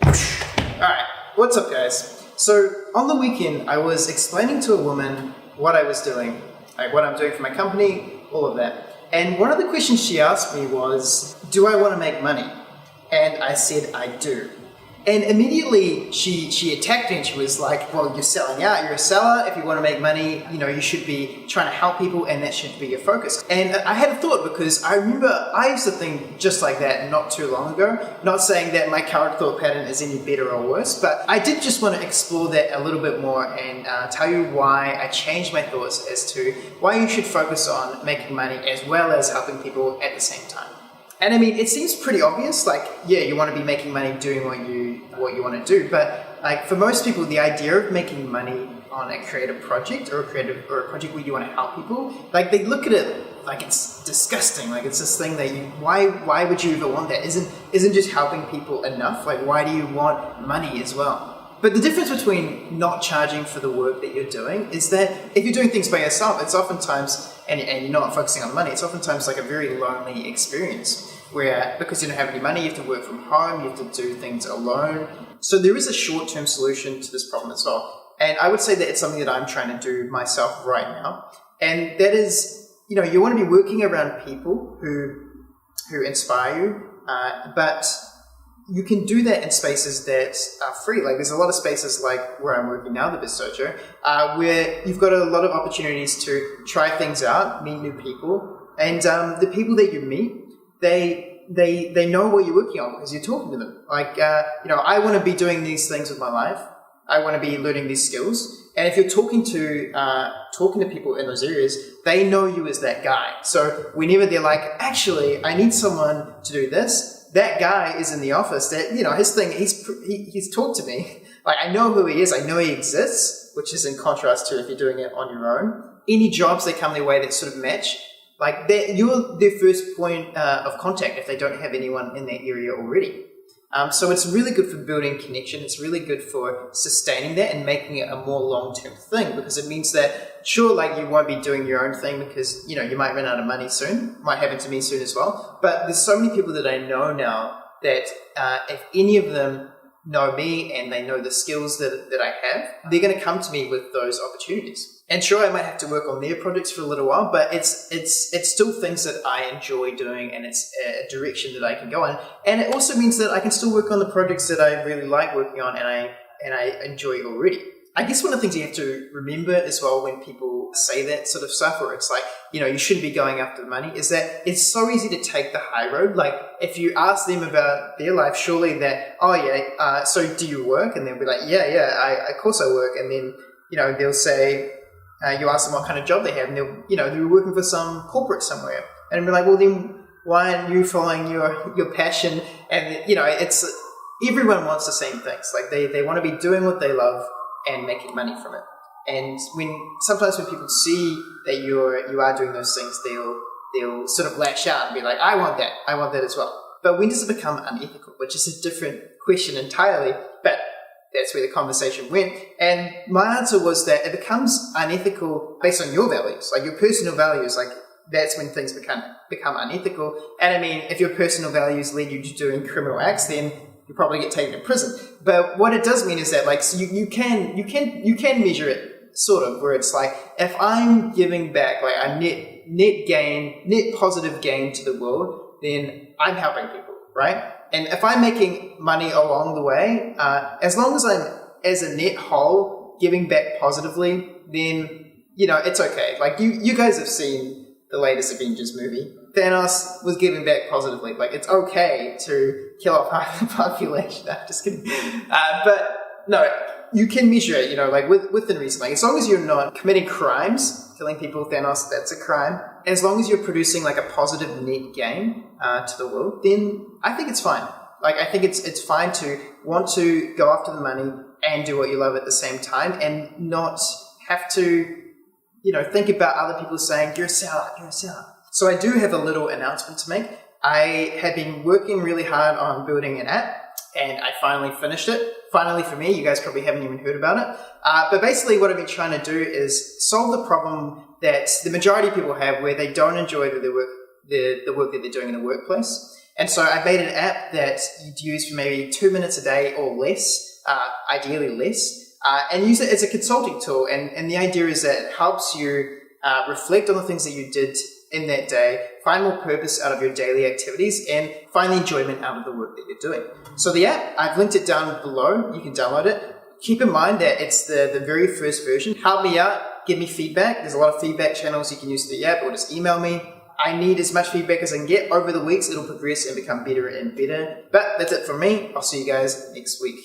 Alright, what's up guys? So on the weekend I was explaining to a woman what I was doing, like what I'm doing for my company, all of that. And one of the questions she asked me was, do I want to make money? And I said I do. And immediately she attacked me and she was like, well, you're selling out, you're a seller. If you want to make money, you should be trying to help people and that should be your focus. And I had a thought because I remember I used to think just like that not too long ago. Not saying that my current thought pattern is any better or worse, but I did just want to explore that a little bit more and tell you why I changed my thoughts as to why you should focus on making money as well as helping people at the same time. And I mean, it seems pretty obvious, like, yeah, you want to be making money doing what you want to do, but like for most people, the idea of making money on a creative project or a project where you want to help people, like they look at it like it's disgusting, like it's this thing that why would you even want that? Isn't just helping people enough? Like why do you want money as well? But the difference between not charging for the work that you're doing is that if you're doing things by yourself, it's oftentimes, and you're not focusing on money, it's oftentimes like a very lonely experience where because you don't have any money, you have to work from home, you have to do things alone. So there is a short-term solution to this problem as well. And I would say that it's something that I'm trying to do myself right now. And that is, you want to be working around people who inspire you, but you can do that in spaces that are free. Like there's a lot of spaces like where I'm working now, the Biz Dojo, where you've got a lot of opportunities to try things out, meet new people, and the people that you meet, they know what you're working on because you're talking to them. Like, I want to be doing these things with my life. I want to be learning these skills. And if you're talking to people in those areas, they know you as that guy. So whenever they're like, actually, I need someone to do this, that guy is in the office that, his thing, he's talked to me. Like, I know who he is. I know he exists, which is in contrast to if you're doing it on your own. Any jobs that come their way that sort of match, like you're their first point of contact if they don't have anyone in that area already. So it's really good for building connection. It's really good for sustaining that and making it a more long-term thing because it means that, sure, like you won't be doing your own thing because, you might run out of money soon. Might happen to me soon as well. But there's so many people that I know now that if any of them know me and they know the skills that I have, they're going to come to me with those opportunities. And sure, I might have to work on their projects for a little while, but it's still things that I enjoy doing and it's a direction that I can go in. And it also means that I can still work on the projects that I really like working on and I enjoy already. I guess one of the things you have to remember as well when people say that sort of stuff, or it's like, you shouldn't be going after the money, is that it's so easy to take the high road. Like if you ask them about their life, surely that, so do you work? And they'll be like, of course I work. And then, they'll say, you ask them what kind of job they have and they're working for some corporate somewhere. And be like, well then why aren't you following your passion? And, it's, everyone wants the same things. Like they want to be doing what they love and making money from it. And sometimes when people see that you are doing those things, they'll sort of lash out and be like, I want that as well. But when does it become unethical? Which is a different question entirely, but that's where the conversation went. And my answer was that it becomes unethical based on your values, like your personal values. Like that's when things become unethical. And I mean, if your personal values lead you to doing criminal acts, then you probably get taken to prison. But what it does mean is that like, so you can measure it sort of where it's like, if I'm giving back like a net positive gain to the world, then I'm helping people, right? And if I'm making money along the way, as long as I'm as a net whole giving back positively, then, it's okay. Like you guys have seen the latest Avengers movie. Thanos was giving back positively. Like it's okay to kill off half the population. I'm just kidding. But no, you can measure it, like within reason. Like as long as you're not committing crimes, killing people, Thanos, that's a crime. As long as you're producing like a positive net gain to the world, then I think it's fine. Like I think it's fine to want to go after the money and do what you love at the same time and not have to, think about other people saying, you're a sellout. So I do have a little announcement to make. I had been working really hard on building an app and I finally finished it. Finally for me, you guys probably haven't even heard about it. But basically what I've been trying to do is solve the problem that the majority of people have where they don't enjoy the work that they're doing in the workplace. And so I made an app that you'd use for maybe 2 minutes a day or less, ideally less, and use it as a consulting tool. And the idea is that it helps you reflect on the things that you did in that day, find more purpose out of your daily activities, and find the enjoyment out of the work that you're doing. So the app, I've linked it down below. You can download it. Keep in mind that it's the very first version. Help me out, give me feedback. There's a lot of feedback channels you can use for the app, or just email me. I need as much feedback as I can get. Over the weeks, it'll progress and become better and better. But that's it from me. I'll see you guys next week.